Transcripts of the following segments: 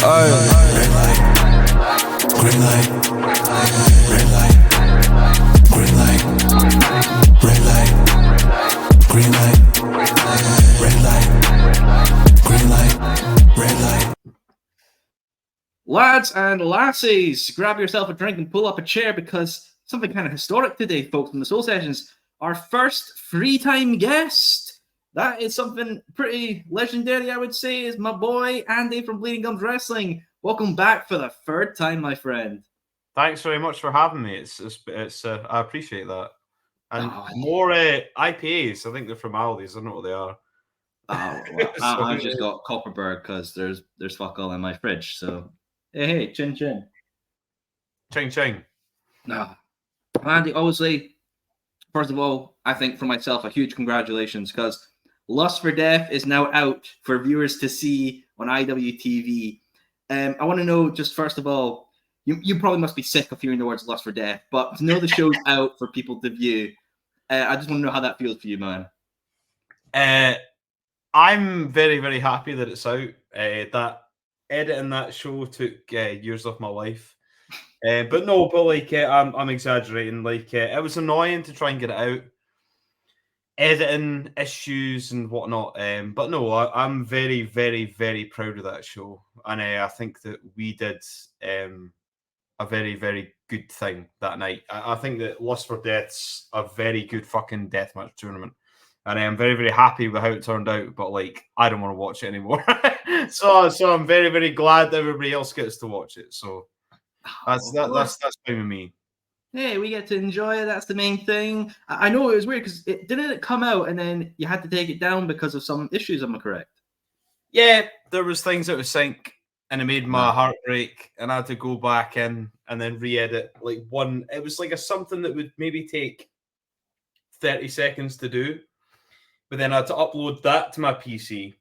Red light, green light, red light, green light, red light, green light, red light, green light, red light. Lads and lassies, grab yourself a drink and pull up a chair because something kind of historic today, folks, in the Soul Sessions. Our first free-time guest. That is something pretty legendary, I would say, is my boy Andy from Bleeding Gums Wrestling. Welcome back for the third time, my friend. Thanks very much for having me. It's I appreciate that. And more IPAs. I think they're from Aldi's. I don't know what they are. Well, I've just got Copperberg because there's fuck all in my fridge. So hey, chin chin, ching ching. Andy, obviously, first of all, I think for myself a huge congratulations because Lust for Death is now out for viewers to see on IWTV. I want to know, just first of all, you probably must be sick of hearing the words Lust for Death, but to know the show's out for people to view, I just want to know how that feels for you, man. I'm very, very happy that it's out. That editing that show took years of my life. But I'm exaggerating. It was annoying to try and get it out. Editing issues and whatnot. But no, I'm very, very, very proud of that show. And I think that we did a very, very good thing that night. I think that Lust for Death's a very good fucking deathmatch tournament. And I'm very, very happy with how it turned out. But I don't want to watch it anymore. so I'm very, very glad that everybody else gets to watch it. So that's fine with me. Hey, we get to enjoy it. That's the main thing. I know it was weird because didn't it come out and then you had to take it down because of some issues, am I correct? Yeah, there was things that was sync and it made my heart break and I had to go back in and then re-edit one. It was something that would maybe take 30 seconds to do, but then I had to upload that to my PC,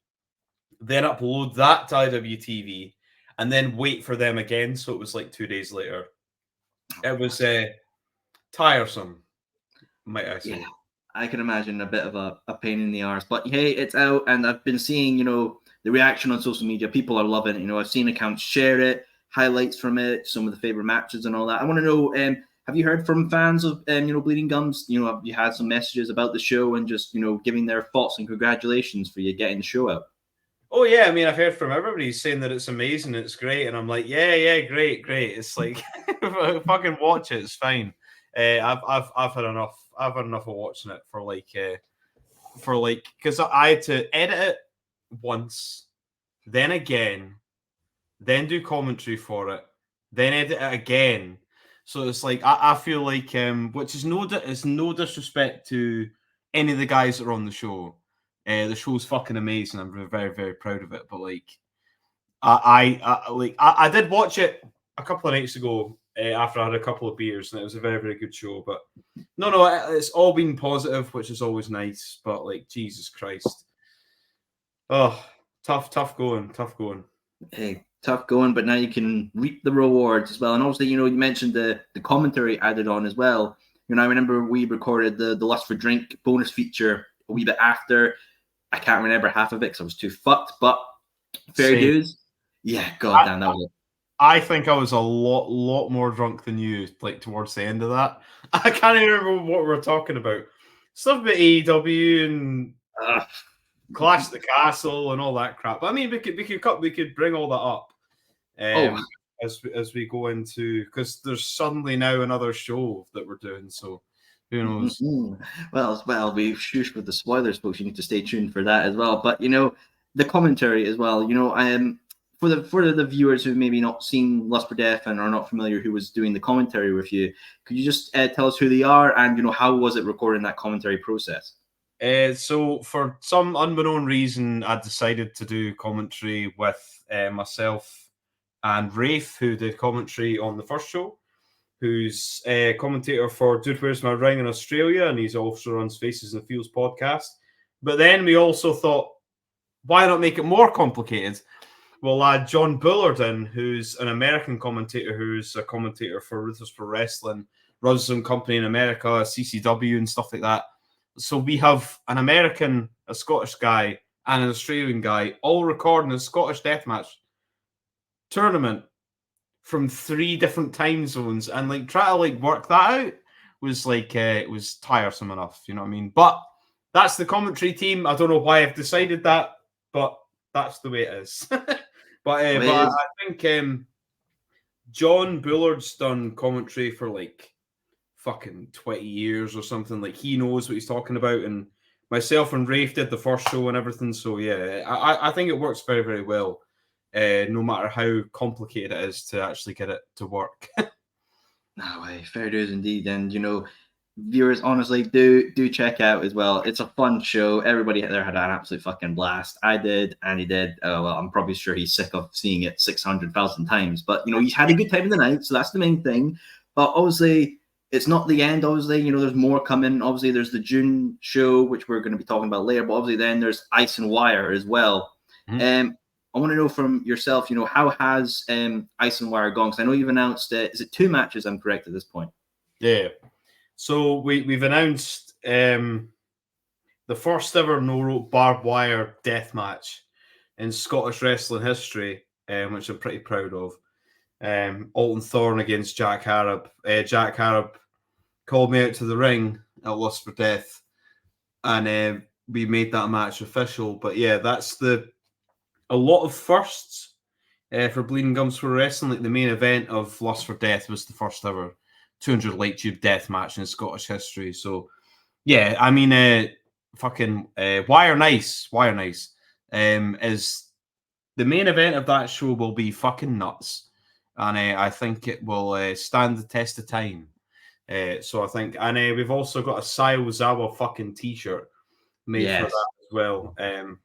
then upload that to IWTV, and then wait for them again. So it was 2 days later. It was tiresome, might I say. Yeah, I can imagine a bit of a pain in the arse. But hey, it's out, and I've been seeing, the reaction on social media. People are loving it. I've seen accounts share it, highlights from it, some of the favorite matches and all that. I want to know, have you heard from fans of, Bleeding Gums? Have you had some messages about the show and just, giving their thoughts and congratulations for you getting the show out? Oh yeah, I mean, I've heard from everybody saying that it's amazing, it's great, and I'm like, yeah, great. It's fucking watch it, it's fine. I've had enough. I've had enough of watching it because I had to edit it once, then again, then do commentary for it, then edit it again. So it's I feel which is no disrespect to any of the guys that are on the show. The show's fucking amazing. I'm very, very proud of it. But I did watch it a couple of nights ago after I had a couple of beers, and it was a very, very good show. But no, it's all been positive, which is always nice. But Jesus Christ, tough going. Hey, tough going, but now you can reap the rewards as well. And obviously, you mentioned the commentary added on as well. I remember we recorded the Lust for Drink bonus feature a wee bit after. I can't remember half of it because I was too fucked, but fair dues. Yeah, goddamn, that was it. I think I was a lot more drunk than you, towards the end of that. I can't even remember what we were talking about. Stuff about AEW and Clash at the Castle and all that crap. I mean, we could bring all that up as we go into, because there's suddenly now another show that we're doing. So who knows? Well, we shush with the spoilers, folks. You need to stay tuned for that as well. But the commentary as well. For the viewers who maybe not seen Lust for Death and are not familiar, who was doing the commentary with you, could you just tell us who they are and how was it recording that commentary process? So for some unbeknown reason, I decided to do commentary with myself and Rafe, who did commentary on the first show, who's a commentator for Dude Where's My Ring in Australia, and he's also runs Faces and Feels podcast. But then we also thought, why not make it more complicated? We'll add John Bullard in, who's an American commentator, who's a commentator for Ruthless Pro Wrestling, runs some company in America, CCW and stuff like that. So we have an American, a Scottish guy, and an Australian guy all recording a Scottish deathmatch tournament from 3 different time zones, and like try to like work that out was like it was tiresome enough, you know what I mean? But that's the commentary team. I don't know why I've decided that, but that's the way it is. but I think John Bullard's done commentary for like fucking 20 years or something. Like he knows what he's talking about, and myself and Rafe did the first show and everything. So yeah, I think it works very, very well. No matter how complicated it is to actually get it to work. No way, fair dues indeed. And viewers, honestly, do check out as well. It's a fun show. Everybody there had an absolute fucking blast. I did, and he did. Oh well, I'm probably sure he's sick of seeing it 600,000 times. But he's had a good time of the night, so that's the main thing. But obviously, it's not the end. Obviously, there's more coming. Obviously, there's the June show, which we're going to be talking about later. But obviously, then there's Ice and Wire as well. I want to know from yourself, how has Ice and Wire gone? Because I know you've announced, is it 2 matches? I'm correct at this point. Yeah. So we've announced the first ever no-rope barbed wire death match in Scottish wrestling history, which I'm pretty proud of. Alton Thorne against Jack Harrop. Jack Harrop called me out to the ring at Lust for Death, and we made that match official. But yeah, that's a lot of firsts for Bleeding Gums Pro Wrestling. Like the main event of Lust for Death was the first ever 200 light tube death match in Scottish history. So yeah, I mean, Wire Nice is the main event of that show will be fucking nuts, and I think it will stand the test of time. So I think, and we've also got a Sayo Zawa fucking t-shirt made for that as well,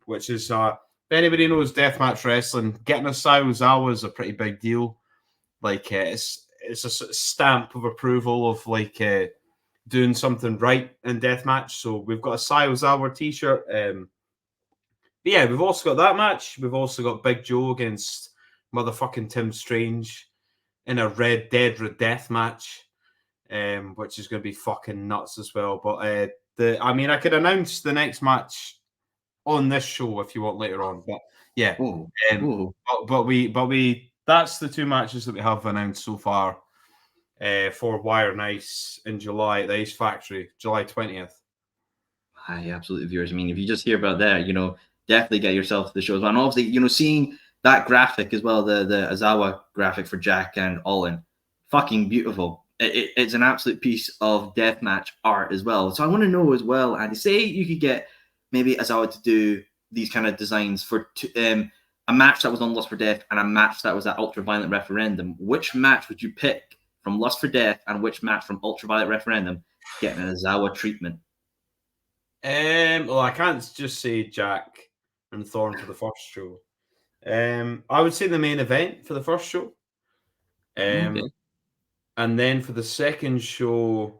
which is if anybody knows deathmatch wrestling, getting a Sayo Zawa is a pretty big deal. Like it's a stamp of approval of like doing something right in deathmatch. So we've got a Sayo Zawa t-shirt. But yeah, we've also got that match. We've also got Big Joe against motherfucking Tim Strange in a Red Dead death match, which is going to be fucking nuts as well. But I could announce the next match on this show if you want later on. But yeah, but we that's the 2 matches that we have announced so far for Wire Nice in July at the Ace Factory, July 20th. Hi, absolutely, viewers. I mean, if you just hear about that, definitely get yourself to the show as well. And obviously, seeing that graphic as well, the Azawa graphic for Jack and Olin, fucking beautiful. It's an absolute piece of deathmatch art as well. So I want to know as well, Andy, say you could get maybe Azawa to do these kind of designs for a match that was on Lust for Death and a match that was at Ultraviolet Referendum. Which match would you pick from Lust for Death and which match from Ultraviolet Referendum getting an Azawa treatment? Well, I can't just say Jack and Thorne for the first show. I would say the main event for the first show. Okay. And then for the second show,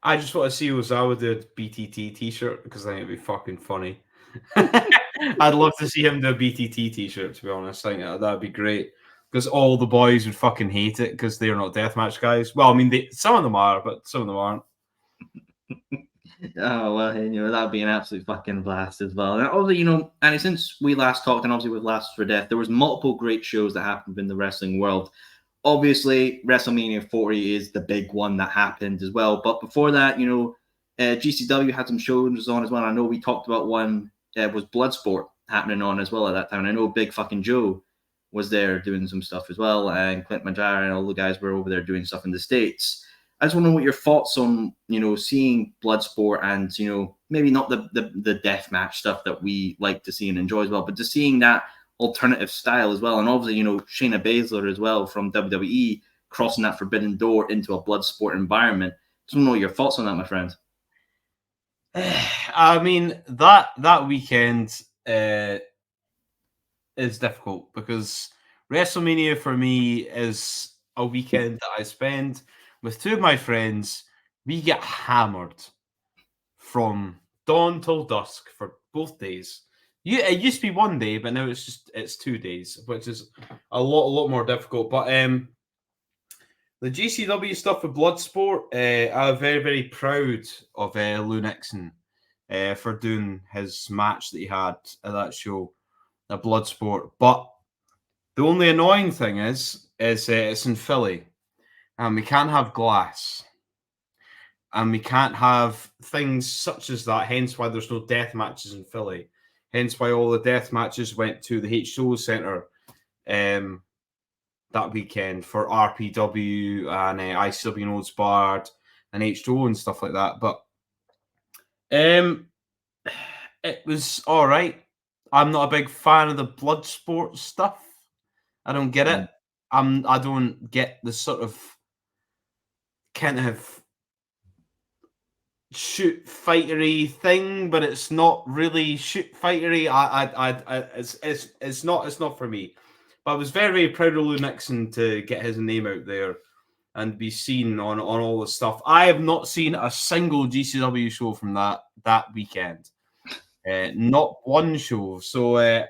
I just want to see Ozawa do a BTT t-shirt because I think it'd be fucking funny. I'd love to see him do a BTT t-shirt, to be honest. I think that'd be great because all the boys would fucking hate it because they're not deathmatch guys. Well, I mean, some of them are, but some of them aren't. Oh, well, that'd be an absolute fucking blast as well. And obviously, and since we last talked, and obviously with Last for Death, there was multiple great shows that happened in the wrestling world. Obviously, WrestleMania 40 is the big one that happened as well. But before that, GCW had some shows on as well. I know we talked about one, was Bloodsport happening on as well at that time. And I know Big fucking Joe was there doing some stuff as well. And Clint Majara and all the guys were over there doing stuff in the States. I just want to know what your thoughts on, seeing Bloodsport and, maybe not the deathmatch stuff that we like to see and enjoy as well, but just seeing that alternative style as well. And obviously, Shayna Baszler as well from WWE crossing that forbidden door into a Bloodsport environment. Just want to know your thoughts on that, my friend. I mean, that weekend is difficult because WrestleMania for me is a weekend that I spend with 2 of my friends. We get hammered from dawn till dusk for both days. It used to be 1 day, but now it's 2 days, which is a lot more difficult. But the GCW stuff with Bloodsport, I'm very, very proud of Lou Nixon for doing his match that he had at that show. a blood sport. But the only annoying thing is it's in Philly, and we can't have glass, and we can't have things such as that. Hence why there's no death matches in Philly. Hence why all the death matches went to the H2O Center that weekend for RPW and ICW Notes Bard and H2O and stuff like that. But it was all right. I'm not a big fan of the blood sport stuff. I don't get it. I don't get the sort of kind of shoot fightery thing, but it's not really shoot fightery. It's not for me. But I was very, very proud of Lou Nixon to get his name out there and be seen on all the stuff. I have not seen a single GCW show from that weekend. Not one show. So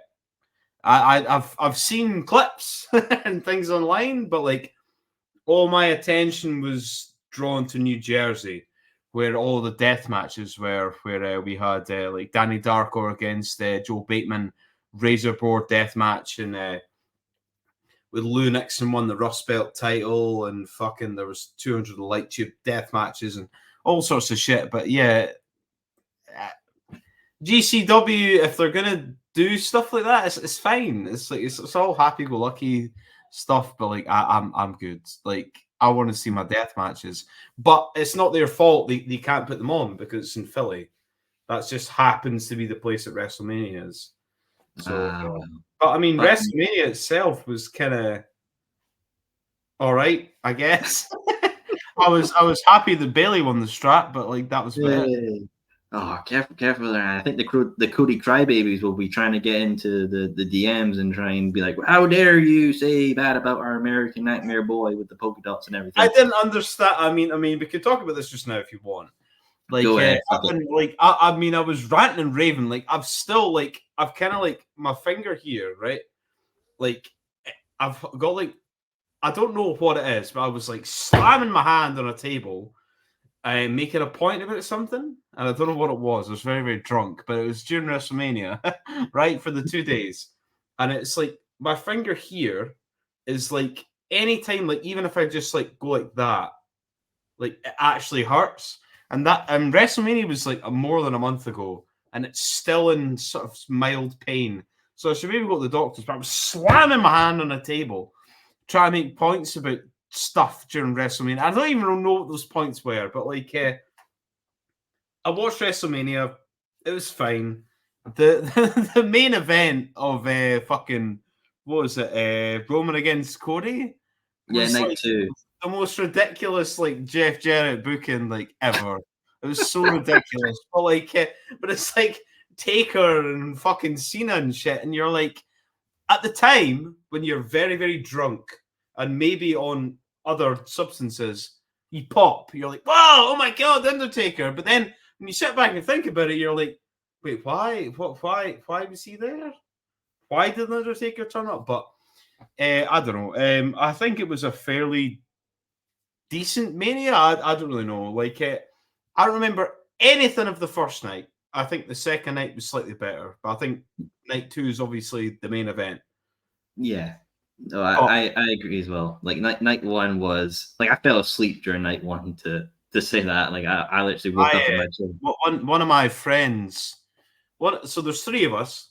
I've seen clips and things online, but like all my attention was drawn to New Jersey, where all the death matches were, where we had like Danny Darko against Joe Bateman, Razorboard death match, and with Lou Nixon won the Rust Belt title, and fucking there was 200 light tube death matches and all sorts of shit. But yeah, GCW, if they're gonna do stuff like that, it's fine. It's like it's all happy-go-lucky stuff, but like I'm good. Like I want to see my death matches, but it's not their fault. They can't put them on because it's in Philly. That just happens to be the place that WrestleMania is. So, but I mean, WrestleMania itself was kind of all right, I guess. I was happy that Bailey won the strap, but like that was it. Oh, careful there. I think the Cody Crybabies will be trying to get into the DMs and try and be like, how dare you say bad about our American Nightmare boy with the polka dots and everything. I didn't understand. I mean, we could talk about this just now if you want. Like, I was ranting and raving. Like, I've kind of like my finger here, right? Like, I've got like, I don't know what it is, but I was like slamming my hand on a table, making a point about something, and I don't know what it was. I was very, very drunk, but it was during WrestleMania, right, for the 2 days, and it's like my finger here is like anytime, like even if I just like go like that, like it actually hurts. And WrestleMania was like more than a month ago, and it's still in sort of mild pain. So I should maybe go to the doctors, but I was slamming my hand on a table, trying to make points about stuff during WrestleMania. I don't even know what those points were, but like I watched WrestleMania. It was fine. The main event of fucking what was it? Roman against Cody? Yeah, night 2. The most ridiculous like Jeff Jarrett booking like ever. It was so ridiculous. But like, but it's like Taker and fucking Cena and shit, and you're like, at the time when you're very, very drunk and maybe on other substances, you pop. You're like, wow, oh my god, The Undertaker. But then when you sit back and think about it, you're like, wait, why? Why was he there? Why did The Undertaker turn up? But I don't know. I think it was a fairly decent Mania. I don't really know. Like, I don't remember anything of the first night. I think the second night was slightly better, but I think night 2 is obviously the main event. Yeah. No, I agree as well. Like night 1 was like I fell asleep during night 1 to say that. Like I literally woke up in my chair. One of my friends. So there's 3 of us.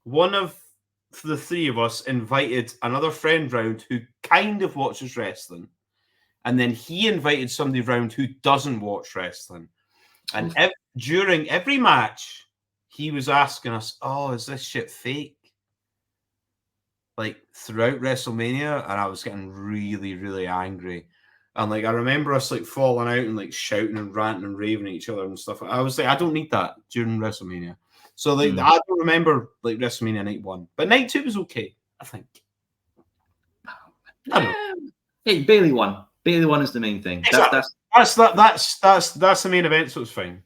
One of the 3 of us invited another friend round who kind of watches wrestling, and then he invited somebody round who doesn't watch wrestling. And during every match, he was asking us, "Oh, is this shit fake?" Like throughout WrestleMania, and I was getting really, really angry. And like I remember us like falling out and like shouting and ranting and raving at each other and stuff. I was like, I don't need that during WrestleMania. So like I don't remember like WrestleMania night 1, but night 2 was okay, I think. I don't know. Hey, Bailey won. Bailey won is the main thing. Exactly. That's the main event, so it's fine.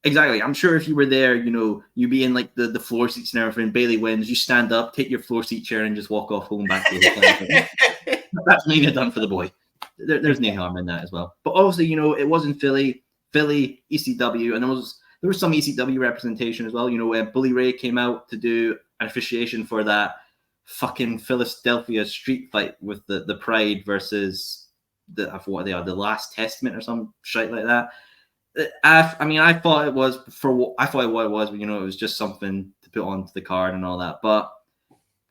Exactly. I'm sure if you were there, you be in like the floor seats and everything. Bailey wins. You stand up, take your floor seat chair, and just walk off home back to the hotel. That's Mania done for the boy. There's no harm in that as well. But obviously, it was in Philly, ECW, and there was there was some ECW representation as well. You know, when Bully Ray came out to do an officiation for that fucking Philadelphia street fight with the Pride versus I forgot what they are, the Last Testament or some shit like that. I mean, I thought it was what it was, but you know, it was just something to put onto the card and all that. But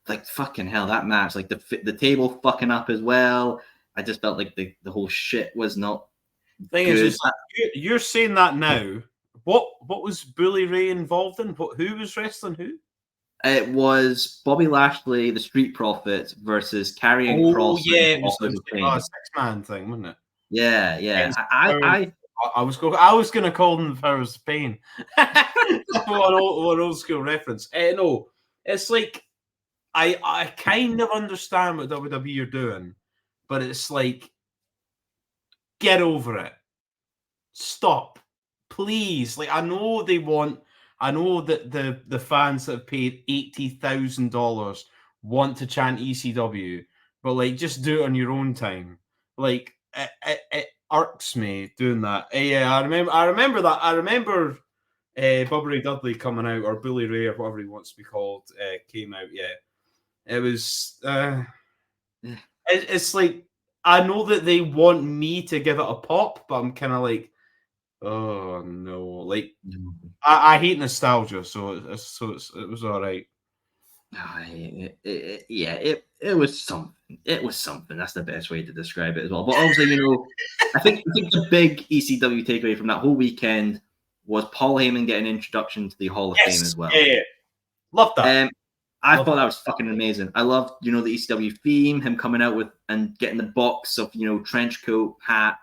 like fucking hell, that match, like the table fucking up as well. I just felt like the whole shit was not Thing good. is like, you're saying that now. What was Bully Ray involved in? Who was wrestling who? It was Bobby Lashley, the Street Profits versus Karrion Kross. Yeah, it was a 6-man thing, wasn't it? Yeah. I was going to call them the Powers of Pain. What old school reference. No, it's like I kind of understand what WWE are doing, but it's like, get over it. Stop, please. Like, I know that the fans that have paid $80,000 want to chant ECW, but like, just do it on your own time. Like, it irks me doing that. Yeah, I remember that. I remember Bubba Ray Dudley coming out, or Bully Ray, or whatever he wants to be called, came out. Yeah, it was. It's like, I know that they want me to give it a pop, but I'm kind of like, oh no! Like, I hate nostalgia, so it was all right. It was something. It was something. That's the best way to describe it as well. But obviously, you know, I think the big ECW takeaway from that whole weekend was Paul Heyman getting an introduction to the Hall of Fame as well. Yeah, love that. I thought that was fucking amazing. I loved, you know, the ECW theme, him coming out with and getting the box of, you know, trench coat, hat,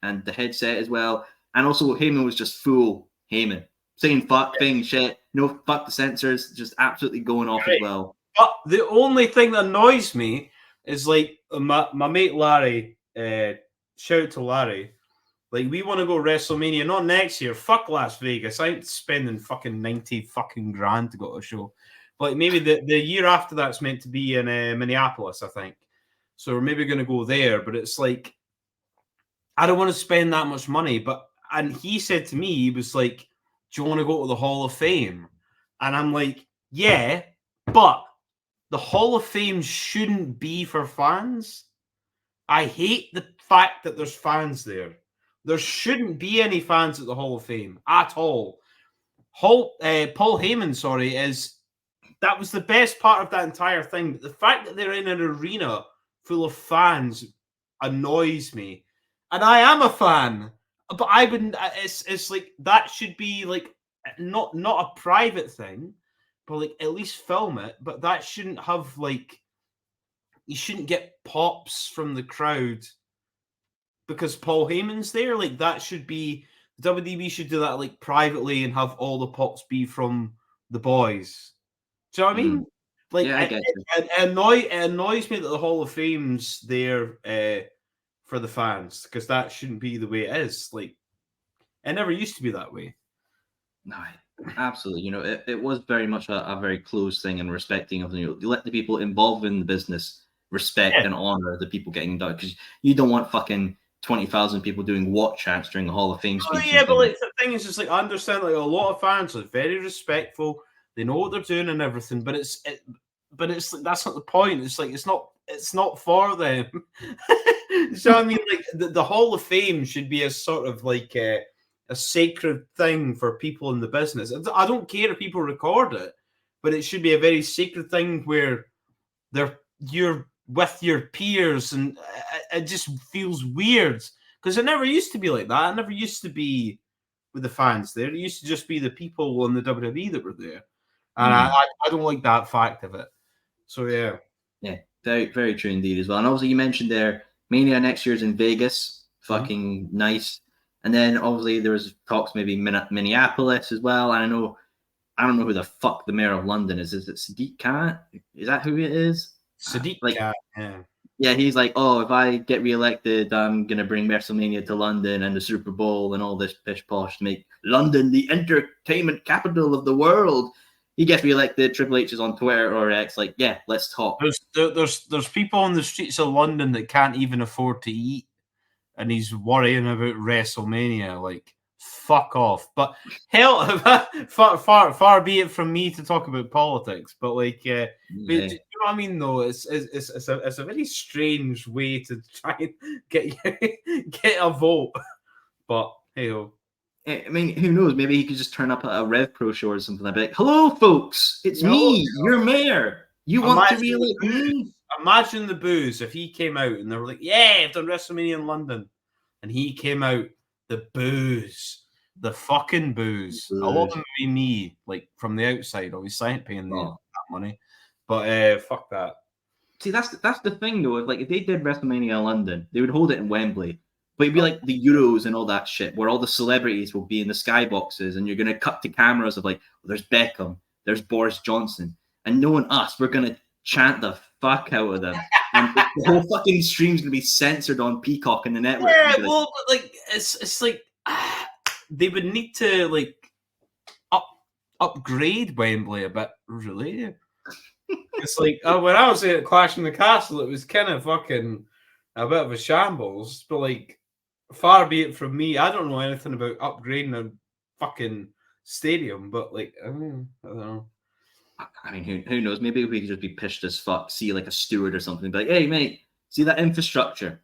and the headset as well. And also Heyman was just full Heyman, saying fuck, saying shit, no, fuck the censors, just absolutely going off as well. But the only thing that annoys me is like my mate Larry, shout out to Larry. Like, we want to go WrestleMania, not next year. Fuck Las Vegas. I ain't spending fucking 90 fucking grand to go to a show. But maybe the year after that's meant to be in Minneapolis, I think. So we're maybe going to go there. But it's like, I don't want to spend that much money. And he said to me, he was like, do you want to go to the Hall of Fame? And I'm like, yeah, but the Hall of Fame shouldn't be for fans. I hate the fact that there's fans there. There shouldn't be any fans at the Hall of Fame at all. Paul Heyman, that was the best part of that entire thing. But the fact that they're in an arena full of fans annoys me. And I am a fan, but I wouldn't. It's like, that should be like not a private thing, but like, at least film it. But that shouldn't have, like, you shouldn't get pops from the crowd because Paul Heyman's there. Like, that should be, WWE should do that like privately and have all the pops be from the boys. Do you know what I mean? Like, yeah, I get it annoys me that the Hall of Fame's there for the fans, because that shouldn't be the way it is. Like, it never used to be that way. No, absolutely. You know, it was very much a very close thing, and respecting of, you know, you let the people involved in the business respect and honor the people getting done, because you don't want fucking 20,000 people doing what chants during the Hall of Fame speech. Yeah, but like, the thing is, just like, I understand, like, a lot of fans are very respectful. They know what they're doing and everything, but it's like, that's not the point. It's like, it's not for them. So I mean, like, the Hall of Fame should be a sort of like a sacred thing for people in the business. I don't care if people record it, but it should be a very sacred thing where you're with your peers, and it just feels weird because it never used to be like that. It never used to be with the fans there. It used to just be the people in the WWE that were there. And I don't like that fact of it. So, yeah. Yeah, very, very true indeed as well. And obviously, you mentioned there, Mania next year's in Vegas. Fucking nice. And then, obviously, there was talks maybe Minneapolis as well. And I don't know who the fuck the mayor of London is. Is it Sadiq Khan? Is that who it is? Sadiq Khan, yeah. Yeah, he's like, oh, if I get reelected, I'm going to bring WrestleMania to London and the Super Bowl and all this pish posh to make London the entertainment capital of the world. He gets reelected. Triple H is on Twitter or X, like, yeah, let's talk. There's people on the streets of London that can't even afford to eat, and he's worrying about WrestleMania. Like, fuck off. But hell, far be it from me to talk about politics. But like, but do you know what I mean? Though it's a very strange way to try and get a vote. But hey ho. I mean, who knows? Maybe he could just turn up at a Rev Pro show or something like that. Hello, folks. It's me, your mayor. You want to re-elect me? Imagine the booze if he came out and they were like, "Yeah, I've done WrestleMania in London," and he came out, the booze, the fucking booze. A lot of them would be me, like from the outside. Obviously, I ain't paying that money, but fuck that. See, that's the thing though. Like if they did WrestleMania in London, they would hold it in Wembley. But it'd be like the Euros and all that shit, where all the celebrities will be in the skyboxes, and you're going to cut to cameras of like, well, there's Beckham, there's Boris Johnson, and knowing us, we're going to chant the fuck out of them. And the whole fucking stream's going to be censored on Peacock and the network. Yeah, well, but like, it's like, they would need to like upgrade Wembley a bit, really. It's like, when I was at Clash in the Castle, it was kind of fucking a bit of a shambles, but like, far be it from me. I don't know anything about upgrading a fucking stadium, but like, I don't know. I mean, who knows? Maybe we could just be pissed as fuck, see like a steward or something, be like, hey, mate, see that infrastructure?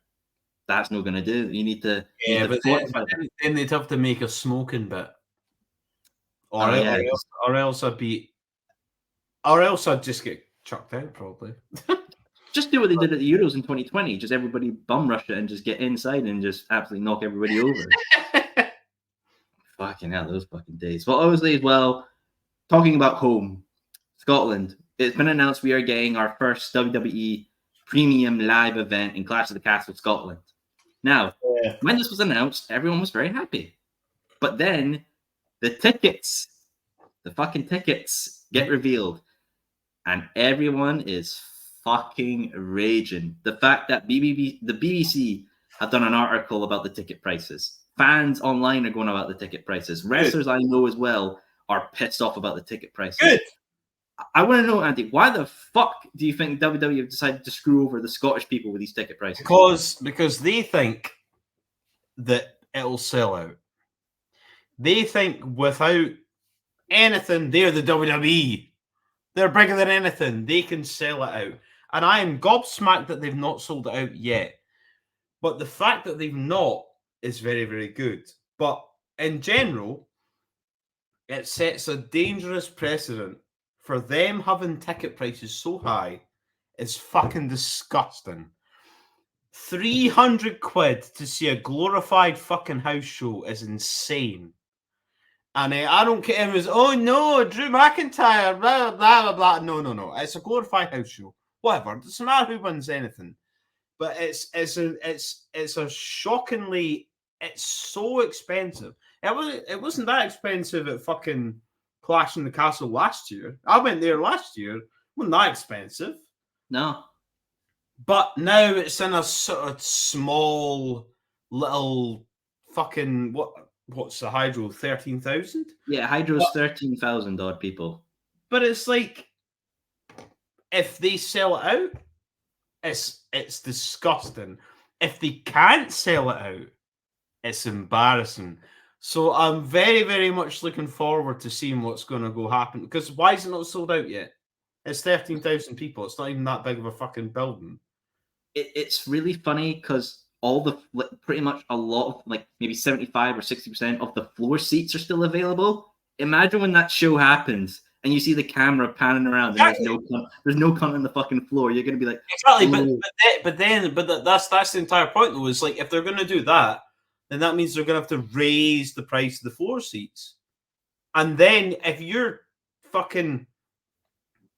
That's not going to do. You need to. Yeah, but then they'd have to make a smoking bit. Or else I'd just get chucked out, probably. Just do what they did at the Euros in 2020. Just everybody bum rush it and just get inside and just absolutely knock everybody over. Fucking hell, those fucking days. Well, obviously, as well, talking about home, Scotland, it's been announced we are getting our first WWE premium live event in Clash of the Castle, Scotland. Now, when this was announced, everyone was very happy. But then the fucking tickets get revealed. And everyone is fucking raging. The fact that the BBC have done an article about the ticket prices. Fans online are going about the ticket prices. Wrestlers I know as well are pissed off about the ticket prices. Good. I want to know, Andy, why the fuck do you think WWE have decided to screw over the Scottish people with these ticket prices? Because they think that it'll sell out. They think without anything, they're the WWE. They're bigger than anything. They can sell it out. And I am gobsmacked that they've not sold it out yet. But the fact that they've not is very, very good. But in general, it sets a dangerous precedent. For them having ticket prices so high is fucking disgusting. 300 quid to see a glorified fucking house show is insane. And I don't care if it was, oh no, Drew McIntyre, blah, blah, blah, blah. No. It's a glorified house show. Whatever. It doesn't matter who wins anything. But it's a shockingly, it's so expensive. It wasn't that expensive at fucking Clash in the Castle last year. I went there last year. It wasn't that expensive. No. But now it's in a sort of small little fucking what's the Hydro? 13,000? Yeah, Hydro's 13,000 odd people. But it's like, if they sell it out, it's disgusting. If they can't sell it out, it's embarrassing. So I'm very, very much looking forward to seeing what's going to go happen. Because why is it not sold out yet? It's 13,000 people. It's not even that big of a fucking building. It's really funny because pretty much a lot of, like, maybe 75 or 60% of the floor seats are still available. Imagine when that show happens and you see the camera panning around and there's no cunt on the fucking floor. You're going to be like, exactly. But that's the entire point though. Is like, if they're going to do that, then that means they're going to have to raise the price of the floor seats. And then if you're fucking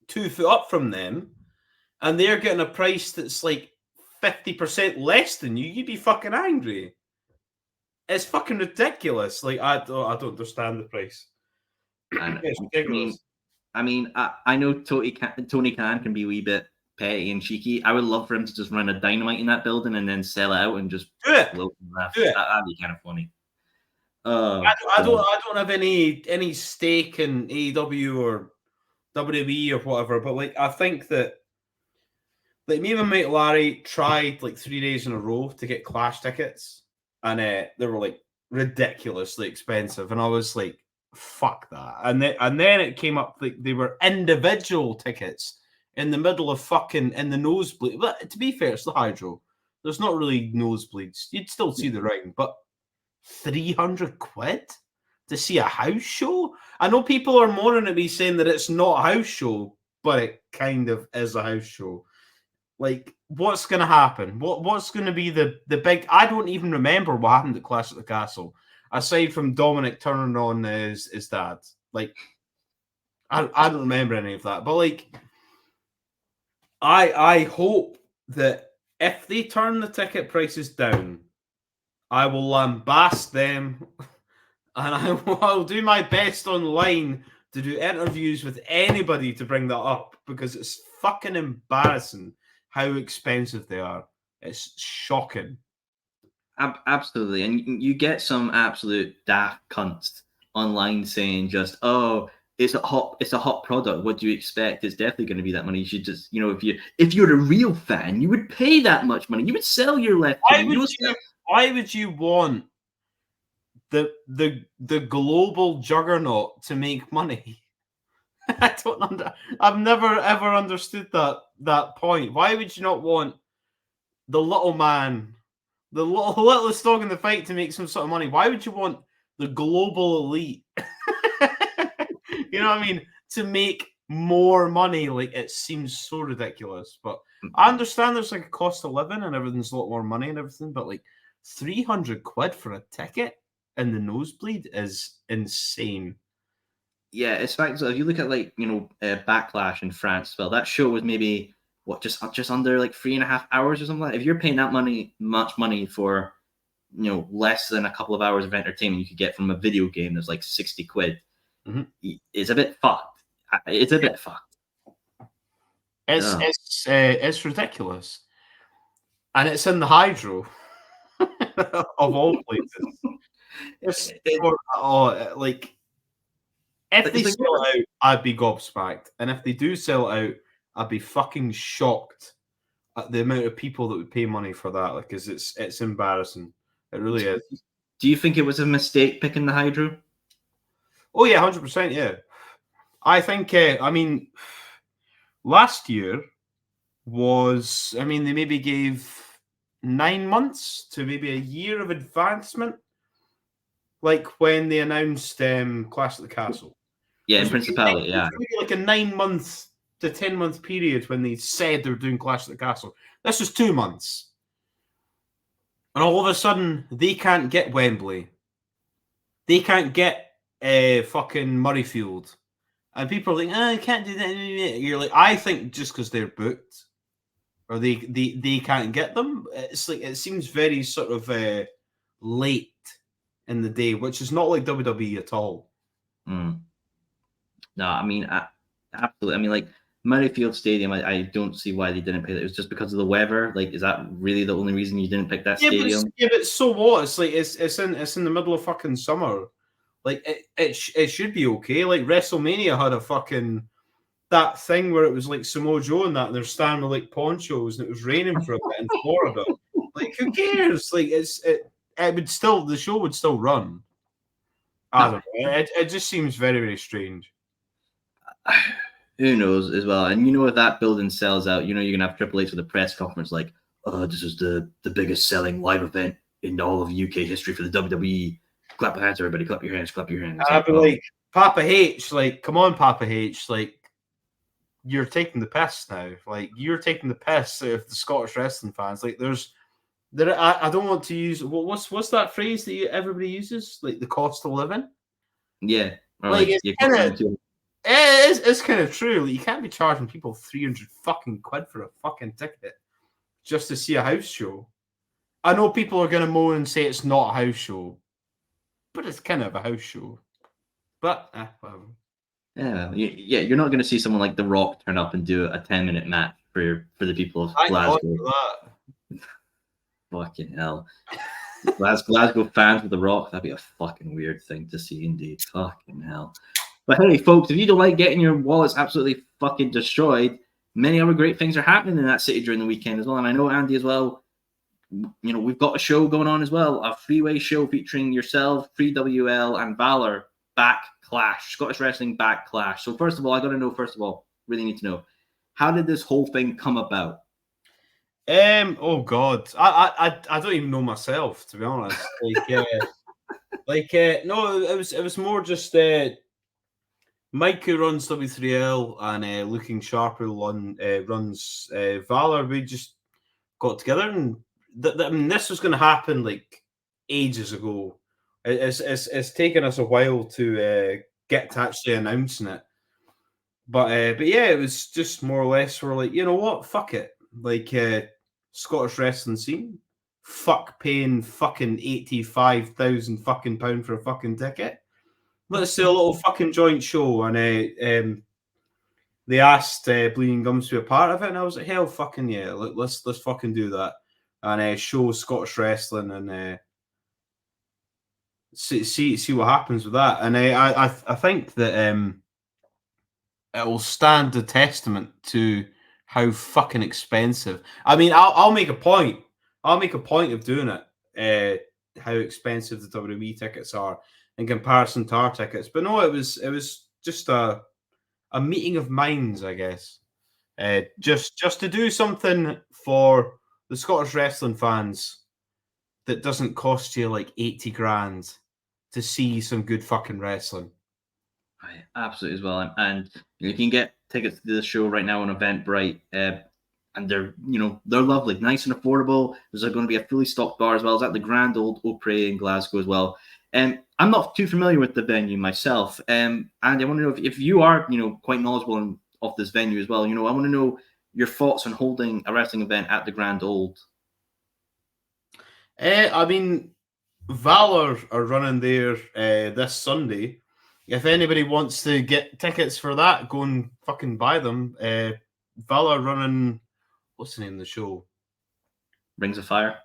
2 foot up from them and they're getting a price that's like 50% less than you, you'd be fucking angry. It's fucking ridiculous. Like, I don't understand the price. It's ridiculous. I mean, I know Tony Khan can be a wee bit petty and cheeky. I would love for him to just run a Dynamite in that building and then sell it out and just do it. That'd be kind of funny. I don't have any stake in AEW or WWE or whatever, but like, I think that, like, me and my mate Larry tried like 3 days in a row to get Clash tickets, and they were like ridiculously expensive, and I was like, "Fuck that!" And then it came up like they were individual tickets in the middle of fucking in the nosebleed. But to be fair, it's the Hydro. There's not really nosebleeds. You'd still see the ring, but 300 quid to see a house show? I know people are moaning at me saying that it's not a house show, but it kind of is a house show. Like, what's going to happen? What's going to be the big? I don't even remember what happened at Clash at the Castle, aside from Dominic turning on his dad. Like, I don't remember any of that. But like, I hope that if they turn the ticket prices down, I will lambast them, and I'll do my best online to do interviews with anybody to bring that up, because it's fucking embarrassing how expensive they are. It's shocking. Absolutely. And you get some absolute daft cunts online saying just, oh, it's a hot product. What do you expect? It's definitely going to be that money. You should just, if you're a real fan, you would pay that much money. You would sell your left. Why would you want the global juggernaut to make money? I've never ever understood that point. Why would you not want the little man, the littlest dog in the fight, to make some sort of money? Why would you want the global elite, you know what I mean, to make more money? Like, it seems so ridiculous. But I understand there's like a cost of living and everything's a lot more money and everything, but like 300 quid for a ticket in the nosebleed is insane. Yeah, it's fact. So if you look at Backlash in France, well, that show was maybe just under like 3.5 hours or something like that. If you're paying that much money for less than a couple of hours of entertainment you could get from a video game that's like 60 quid, it's a bit fucked. It's a bit fucked. It's ridiculous, and it's in the Hydro of all places. If they sell it out, I'd be gobsmacked. And if they do sell it out, I'd be fucking shocked at the amount of people that would pay money for that. Like, because it's embarrassing. It really is. Do you think it was a mistake picking the Hydro? Oh, yeah, 100%, yeah. I think, last year they maybe gave 9 months to maybe a year of advancement. Like when they announced Clash at the Castle. Yeah, in Principality, yeah. Maybe like a 9 month to 10 month period when they said they were doing Clash at the Castle. This was 2 months. And all of a sudden, they can't get Wembley. They can't get fucking Murrayfield. And people are like, I can't do that. You're like, I think just because they're booked, or they can't get them, it's like, it seems very sort of late in the day, which is not like WWE at all. No, I mean, absolutely. I mean, like Murrayfield Stadium, I don't see why they didn't pick it. It was just because of the weather. Like, is that really the only reason you didn't pick that stadium? But so what? It's like it's in the middle of fucking summer. Like, it should be okay. Like, WrestleMania had a fucking that thing where it was like Samoa Joe and that, and they're standing with like ponchos, and it was raining for a bit in Florida. Like, who cares? Like, the show would still run. I don't know. It just seems very, very strange. Who knows as well? And if that building sells out, you're gonna have Triple H with a press conference like, "Oh, this is the biggest selling live event in all of UK history for the WWE." Clap your hands, everybody! Clap your hands! Clap your hands! I'd be like, Papa H, like, come on, Papa H, like, you're taking the piss now. Like, you're taking the piss of the Scottish wrestling fans. Like, I don't want to use what's that phrase that everybody uses? Like, the cost of living. Yeah, like it's kind of true. Like, you can't be charging people 300 fucking quid for a fucking ticket just to see a house show. I know people are going to moan and say it's not a house show, but it's kind of a house show. But whatever. Yeah, you're not going to see someone like The Rock turn up and do a 10-minute match for the people of Glasgow. Fucking hell. Glasgow fans with The Rock, that'd be a fucking weird thing to see indeed. Fucking hell. But hey, folks, if you don't like getting your wallets absolutely fucking destroyed, many other great things are happening in that city during the weekend as well. And I know, Andy, as well, we've got a show going on as well, a three-way show featuring yourself, 3WL, and Valor. Backclash, Scottish Wrestling Backclash. So first of all, I got to know. First of all, really need to know, how did this whole thing come about? Oh God, I don't even know myself, to be honest. No, it was more just Mike, who runs W3L, and Looking Sharp, who runs Valor. We just got together, and I mean, this was going to happen like ages ago. It's taken us a while to get to actually announcing it, but yeah, it was just more or less we're like, you know what, fuck it, like Scottish wrestling scene, fuck paying fucking 85,000 fucking pound for a fucking ticket. Let's do a little fucking joint show, and they asked Bleeding Gums to be a part of it, and I was like, hell, fucking yeah, let's fucking do that, and show Scottish wrestling, and see what happens with that. And I think that it will stand a testament to how fucking expensive. I mean, I'll make a point. I'll make a point of doing it. How expensive the WWE tickets are in comparison to our tickets. But no, it was just a meeting of minds, I guess. Just to do something for the Scottish wrestling fans that doesn't cost you like 80 grand to see some good fucking wrestling. Right, absolutely as well. And you can get tickets to this show right now on Eventbrite. And they're lovely, nice and affordable. There's going to be a fully stocked bar as well. It's at the Grand Old Opry in Glasgow as well. I'm not too familiar with the venue myself. And I want to know if you are, quite knowledgeable of this venue as well. I want to know your thoughts on holding a wrestling event at the Grand Old. I mean, Valor are running there this Sunday. If anybody wants to get tickets for that, go and fucking buy them. Valor running, what's the name of the show? Rings of Fire?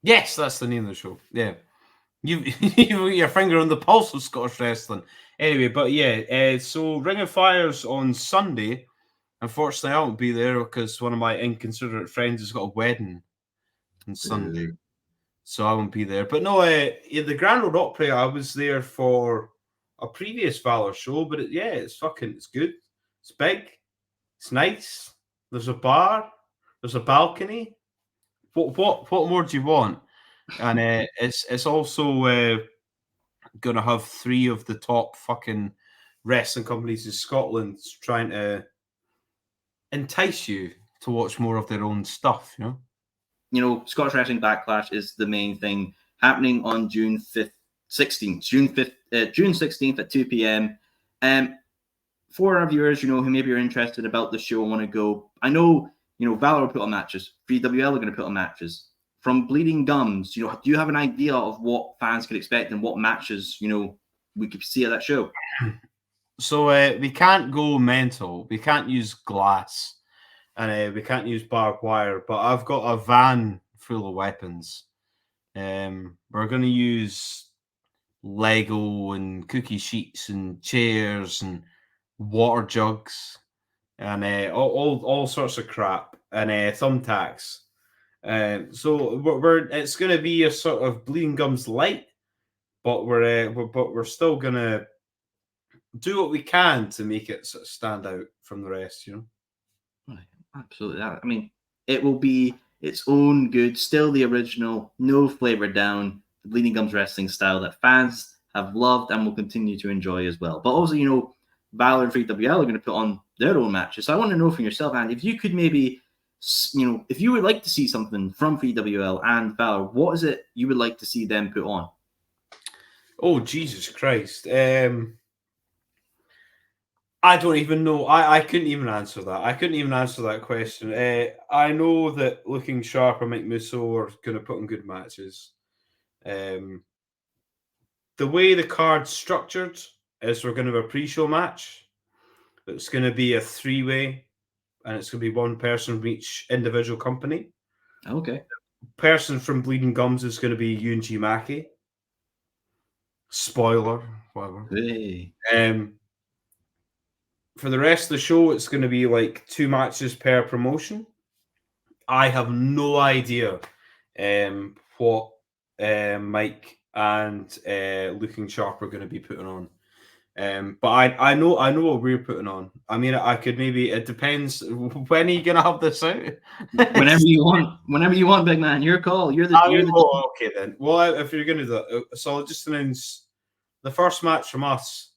Yes, that's the name of the show. Yeah. You've got your finger on the pulse of Scottish wrestling. Anyway, but yeah, so Ring of Fire's on Sunday. Unfortunately, I won't be there because one of my inconsiderate friends has got a wedding on Sunday. So I won't be there. But no, the Grand Old Opry, I was there for a previous Valor show, but it's good. It's big. It's nice. There's a bar. There's a balcony. What more do you want? And it's also going to have 3 of the top fucking wrestling companies in Scotland trying to entice you to watch more of their own stuff, Scottish Wrestling Backclash is the main thing happening on June 16th at 2 p.m. For our viewers, who maybe are interested about the show and want to go, I know, Valor will put on matches. 3WL are going to put on matches. From Bleeding Gums, do you have an idea of what fans could expect and what matches, we could see at that show? So we can't go mental. We can't use glass. And we can't use barbed wire, but I've got a van full of weapons. We're going to use Lego and cookie sheets and chairs and water jugs and all sorts of crap and thumbtacks. So it's going to be a sort of Bleeding Gums light, but we're still going to do what we can to make it sort of stand out from the rest, Right. Absolutely. I mean, it will be its own good, still the original, no flavor down, the Bleeding Gums wrestling style that fans have loved and will continue to enjoy as well. But also, Valor and 3WL are going to put on their own matches. So I want to know from yourself, Andy, if you could maybe, if you would like to see something from 3WL and Valor, what is it you would like to see them put on? Oh, Jesus Christ. I don't even know. I couldn't even answer that. I couldn't even answer that question. I know that Looking Sharp and Mike Musso are going to put on good matches. The way the card's structured is we're going to have a pre-show match. It's going to be a 3-way, and it's going to be one person from each individual company. Okay. The person from Bleeding Gums is going to be UNG Mackey. Spoiler, whatever. Hey. For the rest of the show, it's going to be like 2 matches per promotion. I have no idea what Mike and Looking Sharp are going to be putting on. But I know what we're putting on. I mean, I could maybe. It depends. When are you gonna have this out? Whenever you want, big man. Your call. You're the. Well, okay then. Well, if you're gonna do that, so I'll just announce the first match from us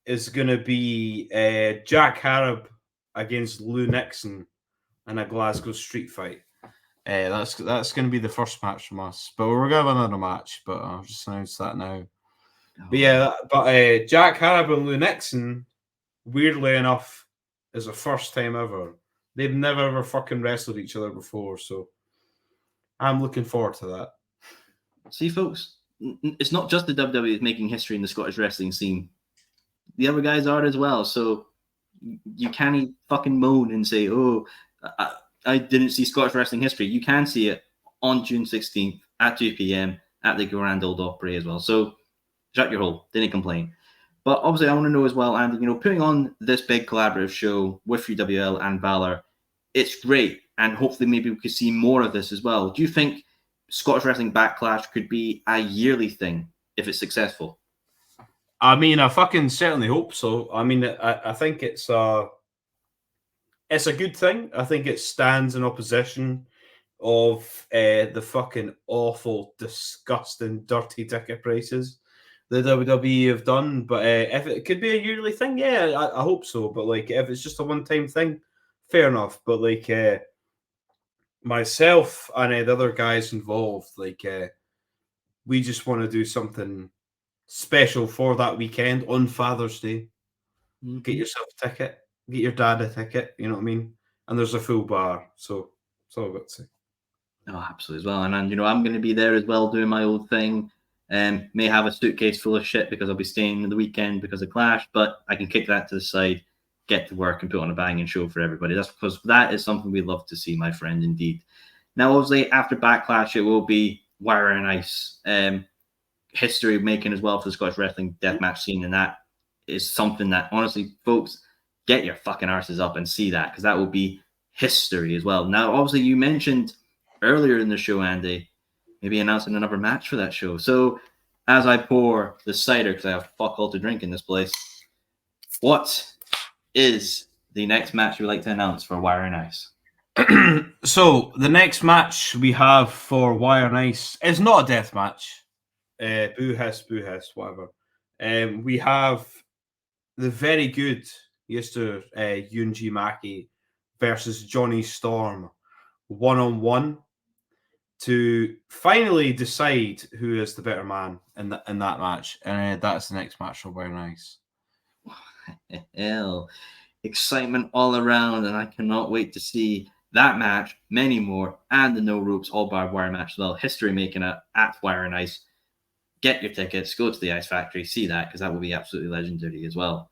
is gonna be Jack Harrop against Lou Nixon in a Glasgow street fight. That's going to be the first match from us. But we're going to have another match. But I'll just announce that now. But yeah, Jack Harrop and Lou Nixon, weirdly enough, is the first time ever. They've never ever fucking wrestled each other before, so I'm looking forward to that. See, folks, it's not just the WWE making history in the Scottish wrestling scene. The other guys are as well. So you can't fucking moan and say, "Oh, I didn't see Scottish wrestling history." You can see it on June 16th at 2 p.m. at the Grand Old Opry as well. So shut your hole. Didn't complain. But obviously, I want to know as well, and putting on this big collaborative show with UWL and Valor, it's great, and hopefully, maybe we could see more of this as well. Do you think Scottish Wrestling Backlash could be a yearly thing if it's successful? I mean, I fucking certainly hope so. I mean, I think it's a good thing. I think it stands in opposition of the fucking awful, disgusting, dirty ticket prices the WWE have done. But if it could be a yearly thing, yeah, I hope so. But like, if it's just a one-time thing, fair enough. But like, myself and the other guys involved, like, we just want to do something special for that weekend on Father's Day. Mm-hmm. Get yourself a ticket. Get your dad a ticket. You know what I mean? And there's a full bar. So that's all I've got to say. Oh, absolutely as well. And I'm going to be there as well doing my old thing. May have a suitcase full of shit because I'll be staying the weekend because of Clash, but I can kick that to the side, get to work, and put on a banging show for everybody. That's because that is something we love to see, my friend, indeed. Now, obviously, after Backlash, it will be Wire and Ice. History making as well for the Scottish wrestling deathmatch scene, and that is something that, honestly, folks, get your fucking arses up and see that, because that will be history as well. Now, obviously, you mentioned earlier in the show, Andy, maybe announcing another match for that show. So as I pour the cider, because I have fuck all to drink in this place, what is the next match you'd like to announce for Wire and Ice? So the next match we have for Wire and Ice is not a death match. Boo hiss, whatever. We have the very good Yunji Maki versus Johnny Storm 1-on-1 to finally decide who is the better man in that match, and that's the next match for Wire and Ice. Hell, excitement all around, and I cannot wait to see that match, many more, and the no ropes all barbed wire match as well. History making it at Wire and Ice. Get your tickets, go to the Ice Factory, see that, because that will be absolutely legendary as well.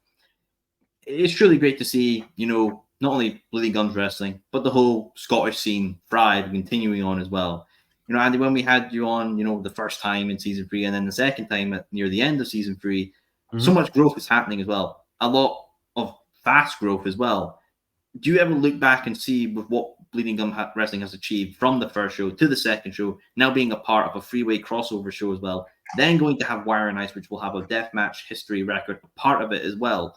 It's truly great to see, not only Bloody Guns Wrestling, but the whole Scottish scene thrive, continuing on as well. Andy, when we had you on, the first time in season 3, and then the second time near the end of season 3, so much growth is happening as well. A lot of fast growth as well. Do you ever look back and see with what Bleeding Gum Wrestling has achieved from the first show to the second show, now being a part of a freeway crossover show as well, then going to have Wire and Ice, which will have a deathmatch history record, part of it as well.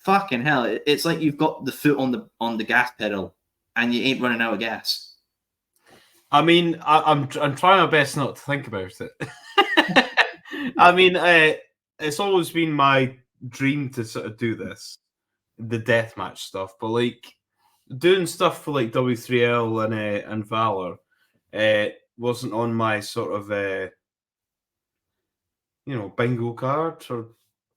Fucking hell, it's like you've got the foot on the gas pedal and you ain't running out of gas. I mean, I'm trying my best not to think about it. I mean, it's always been my dream to sort of do this, the deathmatch stuff, but like doing stuff for like W3L and Valor wasn't on my sort of bingo card or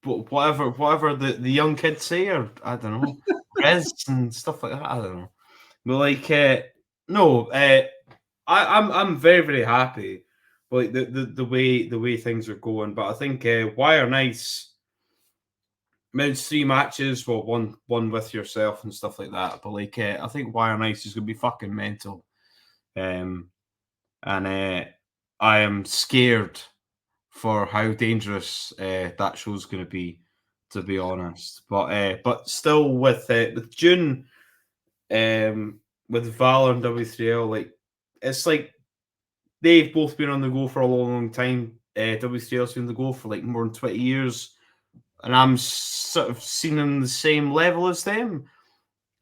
whatever the young kids say, or I don't know, res and stuff like that. I don't know, but like no, I'm very, very happy with the way things are going. But I think Wire and Ice men's 3 matches, well, one with yourself and stuff like that. But like I think Wire and Ice is gonna be fucking mental, and I am scared for how dangerous that show's going to be honest. But still, with June, with Valor and W3L, like it's like they've both been on the go for a long, long time. WCL's been on the go for like more than 20 years, and I'm sort of seen on the same level as them.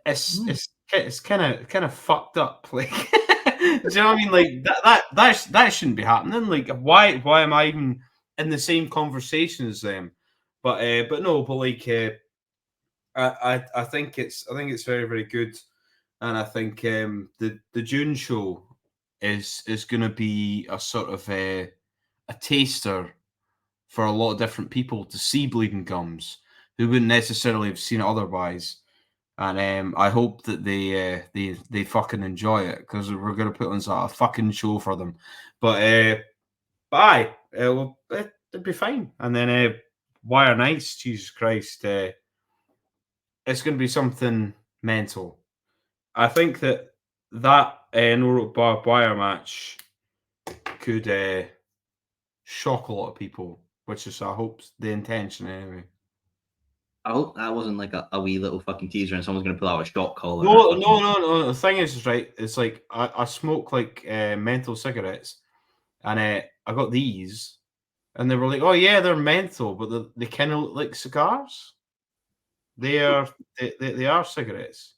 It's kind of fucked up. Like, do you know what I mean? Like that shouldn't be happening. Like, why am I even in the same conversation as them? But no, but like I think it's very, very good, and I think the June show is going to be a sort of a taster for a lot of different people to see Bleeding Gums who wouldn't necessarily have seen it otherwise. And I hope that they fucking enjoy it, because we're gonna put on a fucking show for them. But aye, well, it'd be fine. And then Wire Nights, Jesus Christ, it's gonna be something mental. I think that no rope barbed wire match could shock a lot of people, which is, I hope, the intention anyway. I hope that wasn't like a wee little fucking teaser and someone's going to pull out a shot collar. No. The thing is right. It's like I smoke like menthol cigarettes, and I got these, and they were like, "Oh yeah, they're menthol, but they kind of look like cigars. They are cigarettes.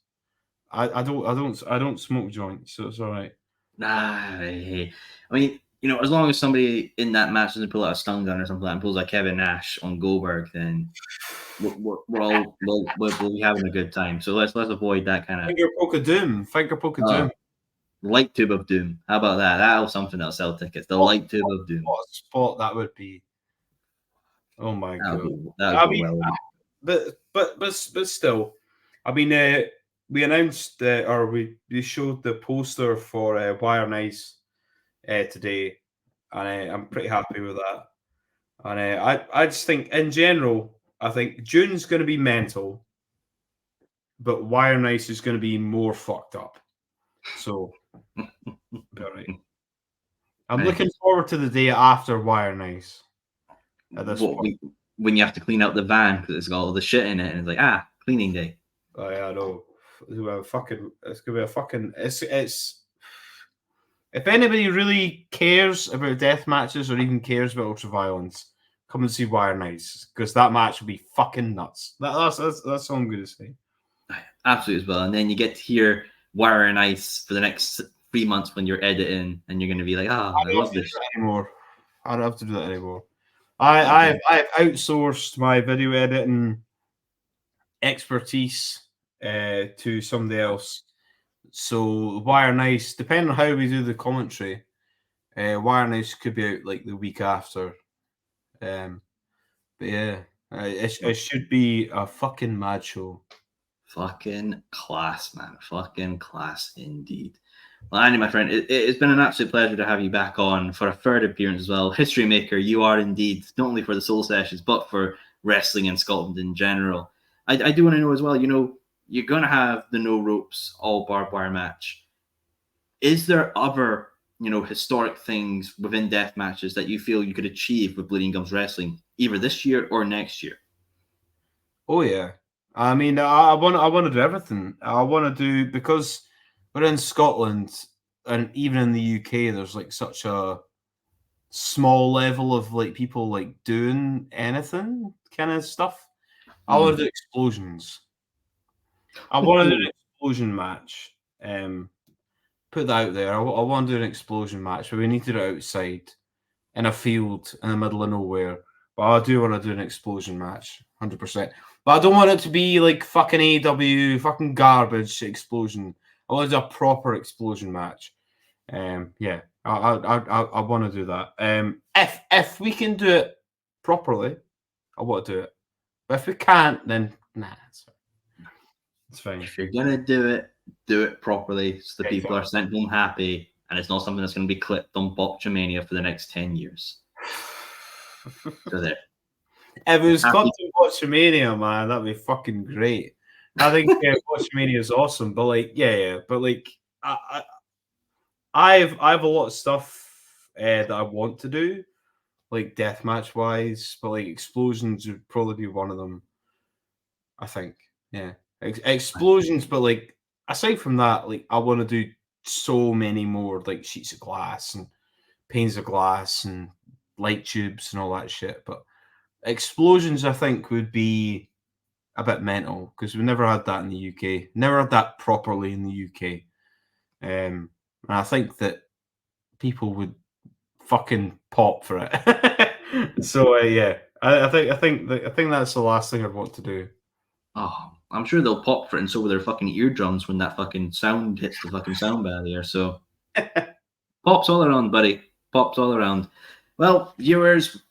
I don't smoke joints, so it's all right." Nah, I mean, as long as somebody in that match doesn't pull out a stun gun or something like that and pulls like Kevin Nash on Goldberg, then we'll be having a good time. So let's avoid that kind of Finger poke of doom. light tube of doom. How about that? That'll something that'll sell tickets. The light tube of doom. What a spot that would be! Oh my god! That would go well. But still, I mean, we announced or we showed the poster for Wire Nice today, and I'm pretty happy with that. And I just think, in general, I think June's going to be mental, but Wire Nice is going to be more fucked up. So, all right. I'm looking forward to the day after Wire Nice. At this point. When you have to clean out the van because it's got all the shit in it, and it's like, cleaning day. Oh yeah, I know. It's gonna be a fucking. It's. If anybody really cares about death matches or even cares about ultra violence, come and see Wire Nights, because that match will be fucking nuts. That's all I'm gonna say. Absolutely as well. And then you get to hear Wire and Ice for the next 3 months when you're editing, and you're gonna be like, I love this anymore. I don't have to do that anymore. I've outsourced my video editing expertise to somebody else. So Wire Nice, depending on how we do the commentary, Wire Nice could be out like the week after. But yeah, it should be a fucking mad show. Fucking class, man. Fucking class indeed. Well, Andy, my friend, it's been an absolute pleasure to have you back on for a third appearance as well. History maker, you are indeed, not only for the Soul Sessions, but for wrestling in Scotland in general. I do want to know as well, you're going to have the no ropes, all barbed wire match. Is there other, historic things within death matches that you feel you could achieve with Bleeding Gums Wrestling, either this year or next year? Oh, yeah. I mean, I want to do everything. I want to do, because we're in Scotland, and even in the UK, there's like such a small level of like people like doing anything kind of stuff. I want to do explosions. I want to do an explosion match. Put that out there. I want to do an explosion match, but we need to do it outside in a field in the middle of nowhere. But I do want to do an explosion match, 100%. But I don't want it to be like fucking AEW, fucking garbage explosion. I want to do a proper explosion match. Yeah, I want to do that. If we can do it properly, I want to do it. But if we can't, then nah, it's fine. If you're gonna do it properly, so the people are sent home happy, and it's not something that's going to be clipped on Botchamania for the next 10 years. So there. If it was clipped on Botchamania, man, that'd be fucking great. I think Botchamania is awesome, but like, but like, I have a lot of stuff that I want to do, like deathmatch wise, but like explosions would probably be one of them. I think, yeah, explosions. But like, aside from that, like, I want to do so many more like sheets of glass and panes of glass and light tubes and all that shit. But explosions, I think, would be a bit mental because we never had that in the UK. Never had that properly in the UK. And I think that people would fucking pop for it. So yeah, I think that's the last thing I'd want to do. Oh, I'm sure they'll pop for it and so will their fucking eardrums when that fucking sound hits the fucking sound barrier. So pops all around, buddy. Pops all around. Well, viewers,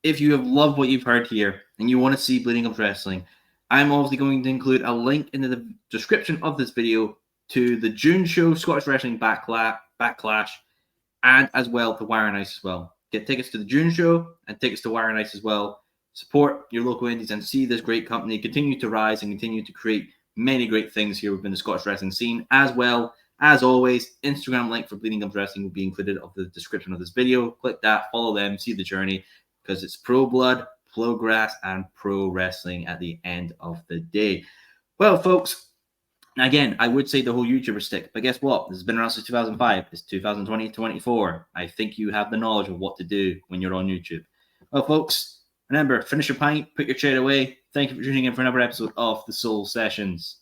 if you have loved what you've heard here and you want to see Bleeding Gums Wrestling, I'm obviously going to include a link in the description of this video to the June show, Scottish Wrestling Backclash, and as well the Wire and Ice as well. Get tickets to the June show and tickets to Wire and Ice as well. Support your local indies and see this great company continue to rise and continue to create many great things here within the Scottish wrestling scene. As well, as always, Instagram link for Bleeding Gums Wrestling will be included in the description of this video. Click that, follow them, see the journey, because it's pro blood, pro grass, and pro wrestling at the end of the day. Well, folks, again, I would say the whole YouTuber stick, but guess what? This has been around since 2005. It's 2020-24. I think you have the knowledge of what to do when you're on YouTube. Well, folks, remember, finish your pint, put your chair away. Thank you for tuning in for another episode of The Soul Sessions.